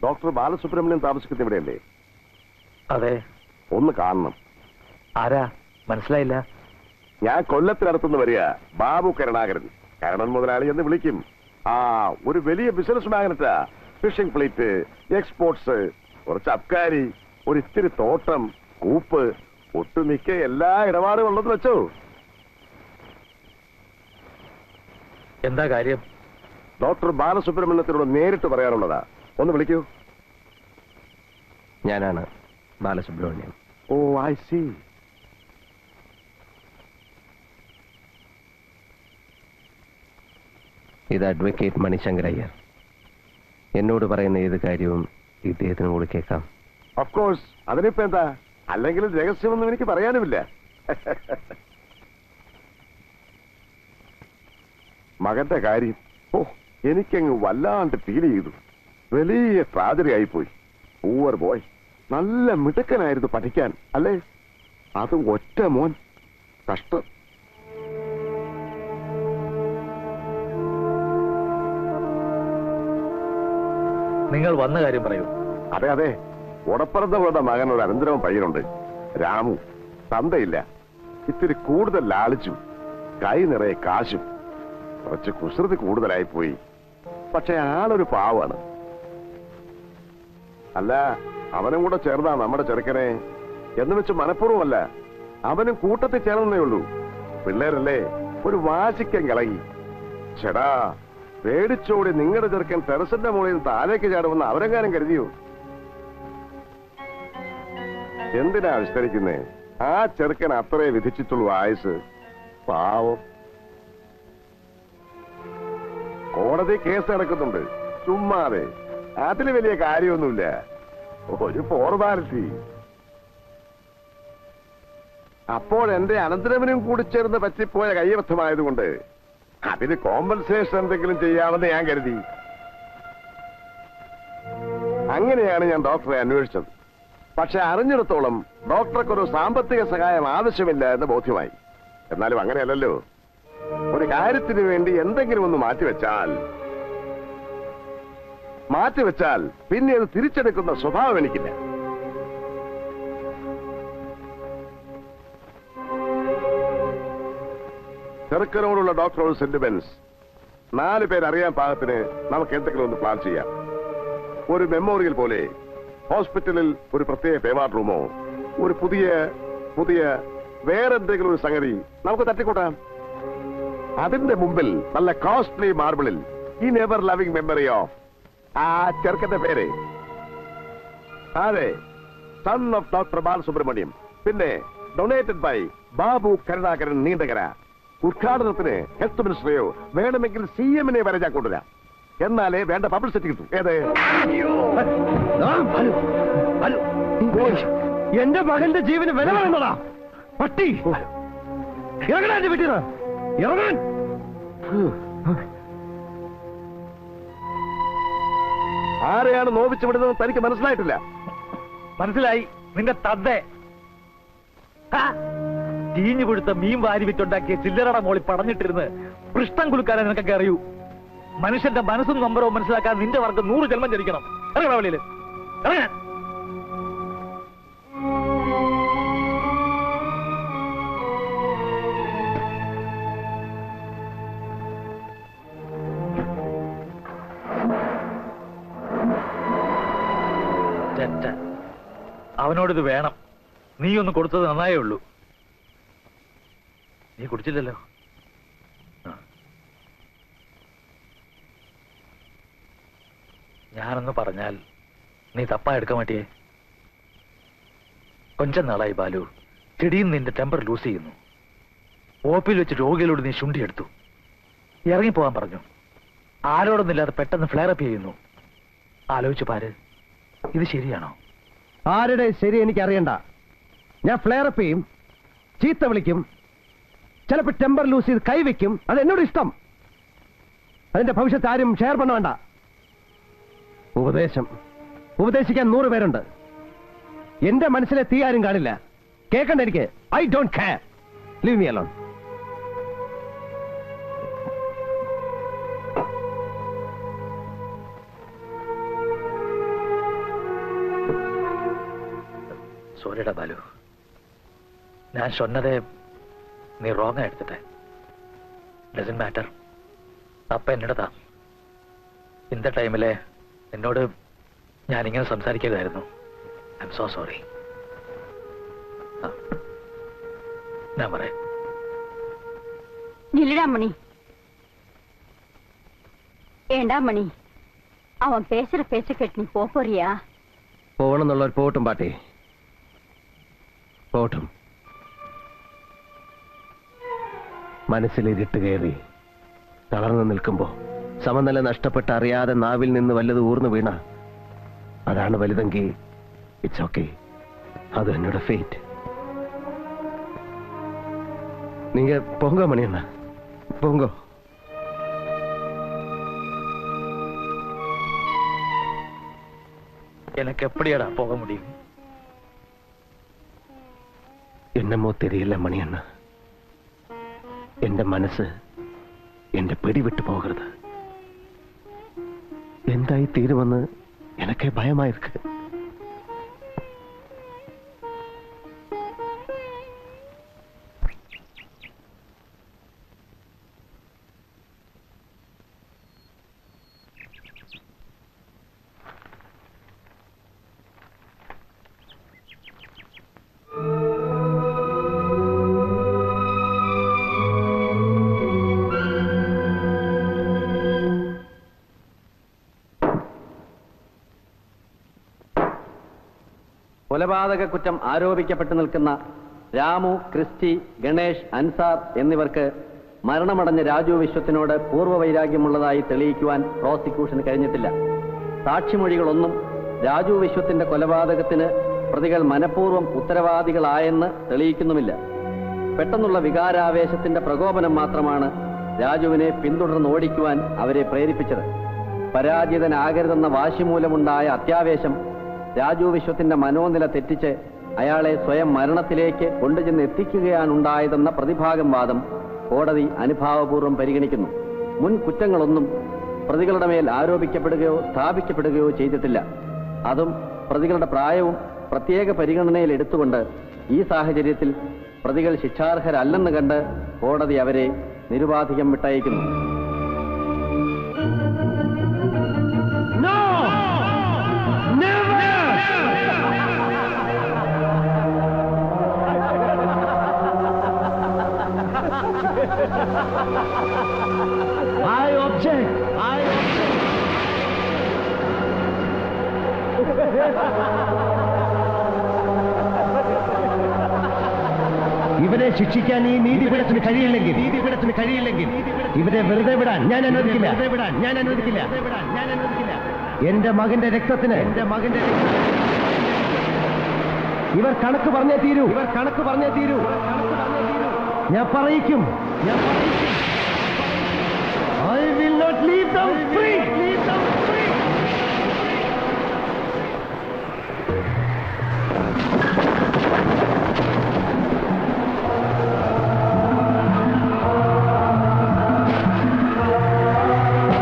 Doctor Balasubrahmanyam താമസിക്കുന്ന ഇവിടെയല്ലേ? അതെ. ഒന്ന് കാണണം. ആരാ? മനസ്സിലായില്ല. ഞാൻ കൊല്ലത്തിനടുത്തുനിന്ന് വരിക. ബാബു കരുണാകരൻ. കരുണൻ മുതലാളി എന്ന് വിളിക്കും. ഒരു വലിയ ബിസിനസ് മാഗ്നറ്റാ. ഫിഷിംഗ് ഫ്ലീറ്റ്, എക്സ്പോർട്സ്, കുറച്ച് അബ്കാരി, ഒരു ഇത്തിരി തോട്ടം, കൂപ്പ്, ഒട്ടുമിക്ക എല്ലാ ഇടപാടും ഉള്ളത് വെച്ചോ. എന്താ കാര്യം? ഡോക്ടർ ബാലസുബ്രഹ്മണ്യത്തിനോട് നേരിട്ട് പറയാനുള്ളതാ. ഒന്ന് വിളിക്കൂ. ഞാനാണ് ബാലസുബ്രഹ്മണ്യം. ഓ, ഐ സി. ഇത് അഡ്വക്കേറ്റ് മണിശങ്കർ അയ്യർ. എന്നോട് പറയുന്ന ഏത് കാര്യവും ഇദ്ദേഹത്തിന് കൂടി കേൾക്കാം. Of course. അതിനിപ്പോ എന്താ? അല്ലെങ്കിൽ രഹസ്യമൊന്നും എനിക്ക് പറയാനുമില്ല. മകന്റെ കാര്യം എനിക്കങ്ങ് വല്ലാണ്ട് ഫീൽ ചെയ്തു. വലിയ ട്രാജഡി ആയിപ്പോയി. Poor boy. നല്ല മിടുക്കനായിരുന്നു പഠിക്കാൻ, അല്ലേ? അത് ഒറ്റ മോൻ. കഷ്ടം. നിങ്ങൾ വന്ന കാര്യം പറയൂ. അതെ അതെ, ഉടപ്പറന്നവളുടെ മകൻ ഒരു അനന്തരവൻ പയ്യനുണ്ട്, രാമു. തന്തയില്ല. ഇത്തിരി കൂടുതൽ ലാളിച്ചു. കൈ നിറയെ കാശും. കുറച്ച് കുസൃതി കൂടുതലായിപ്പോയി. പക്ഷെ ആളൊരു പാവാണ്. അല്ല, അവനും കൂടെ ചേർന്നാ നമ്മുടെ ചെറുക്കനെ എന്ന് വെച്ച് മനഃപൂർവ്വമല്ല. അവനും കൂട്ടത്തിൽ ചേർന്നേ ഉള്ളൂ. പിള്ളേരല്ലേ, ഒരു വാശിക്കം കളകി. ചേടാ, പേടിച്ചോടി നിങ്ങളുടെ ചെറുക്കൻ ടെറസിന്റെ മുകളിൽ താഴേക്ക് ചാടുമെന്ന് അവരെങ്ങാനും കരുതിയോ? എന്തിനാ വിസ്തരിക്കുന്നേ? ആ ചെറുക്കൻ അത്രേ വിധിച്ചിട്ടുള്ളൂ ആയുസ്. പാവം. കോടതി കേസ് നടക്കുന്നുണ്ട്. ചുമ്മാതെ. അതില് വലിയ കാര്യമൊന്നുമില്ല. ഒരു ഫോർമാലിറ്റി. അപ്പോൾ എന്റെ അനന്തരവനും കൂടി ചേർന്ന് പറ്റിപ്പോയ കയ്യബദ്ധമായതുകൊണ്ട് അതിന് കോമ്പൻസേഷൻ എന്തെങ്കിലും ചെയ്യാമെന്ന് ഞാൻ കരുതി. അങ്ങനെയാണ് ഞാൻ ഡോക്ടറെ അന്വേഷിച്ചത്. പക്ഷെ അറിഞ്ഞിടത്തോളം ഡോക്ടർക്കൊരു സാമ്പത്തിക സഹായം ആവശ്യമില്ല എന്ന് ബോധ്യമായി. എന്നാലും അങ്ങനെയല്ലല്ലോ. ഒരു കാര്യത്തിന് വേണ്ടി എന്തെങ്കിലും ഒന്ന് മാറ്റിവെച്ചാൽ പിന്നെ അത് തിരിച്ചെടുക്കുന്ന സ്വഭാവം എനിക്കില്ല. ചെറുക്കനോടുള്ള ഡോക്ടർ സെന്റിമെന്റ്സ് 4 പേരറിയാൻ പാകത്തിന് നമുക്ക് എന്തെങ്കിലും ഒന്ന് പ്ലാൻ ചെയ്യാം. ഒരു മെമ്മോറിയൽ പോലെ ഹോസ്പിറ്റലിൽ ഒരു പ്രത്യേക പേവാർഡ് റൂമോ, ഒരു പുതിയ വേറെന്തെങ്കിലും ഒരു സംഗതി നമുക്ക് തട്ടിക്കൂട്ടാം. അതിന്റെ മുമ്പിൽ നല്ല കോസ്റ്റ്ലി മാർബിളിൽ ഈ നെവർ ലവിംഗ് മെമ്മറി ഓഫ് ആ ചെറുക്കന്റെ പേര്. അതെ, സൺ ഓഫ് ഡോക്ടർ ബാലസുബ്രഹ്മണ്യം. പിന്നെ ഡൊണേറ്റഡ് ബൈ ബാബു കരുണാകരൻ നീണ്ടകര. ഉദ്ഘാടനത്തിന് ഹെൽത്ത് മിനിസ്റ്ററെയോ വേണമെങ്കിൽ CM വരെ ഞാൻ കൊണ്ടുവരാം. എന്നാലേ വേണ്ട പബ്ലിസിറ്റി കിട്ടും. ഏത്? എന്റെ മകന്റെ ജീവന് വില വേണ്ടതാ പട്ടി. ഇറങ്ങാൻ പറ്റിയത് ഇറങ്ങാൻ. ആരെയാണ് നോവിച്ചു വിടുന്നത് തനിക്ക് മനസ്സിലായിട്ടില്ല? മനസ്സിലായി. നിന്റെ തദ്ദേ ചീഞ്ഞു കൊടുത്ത മീൻ വാരി വിറ്റുണ്ടാക്കിയ ചില്ലറയുടെ മോളി പടഞ്ഞിട്ടിരുന്ന് പൃഷ്ഠം കുലുക്കാനേ നിനക്കൊക്കെ അറിയൂ. മനുഷ്യന്റെ മനസ്സും നമ്പരവും മനസ്സിലാക്കാൻ നിന്റെ വർഗം 100 ജന്മം ജനിക്കണം. ഇറങ്ങണ വഴിയില് ഇറങ്ങാൻ. അവനോടിത് വേണം. നീ ഒന്ന് കൊടുത്തത് നന്നായേ ഉള്ളൂ. നീ കുടിച്ചില്ലല്ലോ. ഞാനൊന്ന് പറഞ്ഞാൽ നീ തപ്പാ എടുക്കാൻ മാറ്റിയേ. കൊഞ്ചം നാളായി ബാലു, ചെടിയിൽ നിന്റെ ടെമ്പർ ലൂസ് ചെയ്യുന്നു. ഓപ്പിൽ വെച്ച് രോഗികളോട് നീ ശുണ്ടിയെടുത്തു. ഇറങ്ങിപ്പോകാൻ പറഞ്ഞു. ആരോടൊന്നില്ലാതെ പെട്ടെന്ന് ഫ്ലെയറപ്പ് ചെയ്യുന്നു. ആലോചിച്ചു പാര്, ഇത് ശരിയാണോ? ആരുടെ ശരി എനിക്കറിയണ്ട. ഞാൻ ഫ്ലെയറപ്പ് ചെയ്യും, ചീത്ത വിളിക്കും, ചിലപ്പോൾ ടെമ്പർ ലൂസ് ചെയ്ത് കൈവയ്ക്കും. അത് എന്നോട് ഇഷ്ടം. അതിന്റെ ഭവിഷ്യത്ത് ആരും ഷെയർ பண்ண വേണ്ട. ഉപദേശിക്കാൻ 100 പേരുണ്ട്. എന്റെ മനസ്സിലെ തീ ആരും കാണില്ല. കേൾക്കണ്ട എനിക്ക്. I don't care. Leave me alone. സോറിടാ ബാലു. ഞാൻ சொன்னதே നീ റോങ് എടുത്തിട്ടെ. Doesn't matter. തപ്പ എന്നിടത്താ. ഇന്ന ടൈമില് എന്നോട് ഞാനിങ്ങനെ സംസാരിക്കരുതായിരുന്നു. I'm so sorry. ഞാൻ പറയാം. இல்லடா மணி, ஏண்டா மணி, அவன் பேசுற பேச்ச கேட்டு நீ போறியா? പോകണമെന്നുള്ളവർ പോട്ടും പാട്ടി, പോട്ടും. മനസ്സിൽ ഇരുട്ട് കയറി തളർന്നു നിൽക്കുമ്പോ സമനില നഷ്ടപ്പെട്ട് അറിയാതെ നാവിൽ നിന്ന് വല്ലത് ഊർന്നു വീണ അതാണ് വലുതെങ്കിൽ ഇറ്റ്സ് ഓക്കെ. അത് എന്നോട് ഫേറ്റ്. நீங்க போங்க மணியண்ணா, போங்க. எனக்கு எப்படியாடா போக முடியும்? என்னமோ தெரியல மணியண்ணா, എന്റെ മനസ്സ് എന്റെ പിടിവിട്ടു പോകരുത്. എന്തായി തീരുമെന്ന് എനക്ക് ഭയമായിരിക്ക്. കൊലപാതക കുറ്റം ആരോപിക്കപ്പെട്ടു നിൽക്കുന്ന രാമു, ക്രിസ്റ്റി, ഗണേഷ്, അൻസാർ എന്നിവർക്ക് മരണമടഞ്ഞ രാജു വിശ്വത്തിനോട് പൂർവ്വവൈരാഗ്യമുള്ളതായി തെളിയിക്കുവാൻ പ്രോസിക്യൂഷന് കഴിഞ്ഞിട്ടില്ല. സാക്ഷിമൊഴികളൊന്നും രാജു വിശ്വത്തിന്റെ കൊലപാതകത്തിന് പ്രതികൾ മനഃപൂർവ്വം ഉത്തരവാദികളായെന്ന് തെളിയിക്കുന്നുമില്ല. പെട്ടെന്നുള്ള വികാരാവേശത്തിന്റെ പ്രകോപനം മാത്രമാണ് രാജുവിനെ പിന്തുടർന്ന് ഓടിക്കുവാൻ അവരെ പ്രേരിപ്പിച്ചത്. പരാജിതനാകരുതെന്ന വാശിമൂലമുണ്ടായ അത്യാവേശം രാജു വിശ്വത്തിന്റെ മനോനില തെറ്റിച്ച് അയാളെ സ്വയം മരണത്തിലേക്ക് കൊണ്ടുചെന്ന് എത്തിക്കുകയാണുണ്ടായതെന്ന പ്രതിഭാഗം വാദം കോടതി അനുഭാവപൂർവ്വം പരിഗണിക്കുന്നു. മുൻ കുറ്റങ്ങളൊന്നും പ്രതികളുടെ മേൽ ആരോപിക്കപ്പെടുകയോ സ്ഥാപിക്കപ്പെടുകയോ ചെയ്തിട്ടില്ല. അതും പ്രതികളുടെ പ്രായവും പ്രത്യേക പരിഗണനയിൽ എടുത്തുകൊണ്ട് ഈ സാഹചര്യത്തിൽ പ്രതികൾ ശിക്ഷാർഹരല്ലെന്ന് കണ്ട് കോടതി അവരെ നിരുപാധികം വിട്ടയക്കുന്നു. I object. ഇവരെ ശിക്ഷിക്കാൻ ഈ നീതിപീഠത്തിന് കഴിയില്ലെങ്കിൽ ഇവരെ വെറുതെ വിടാൻ ഞാൻ അനുവദിക്കില്ല. എന്റെ മകന്റെ രക്തത്തിന് ഇവർ കണക്ക് പറഞ്ഞേ തീരൂ. ഞാൻ പറയിക്കും. I will not leave them free.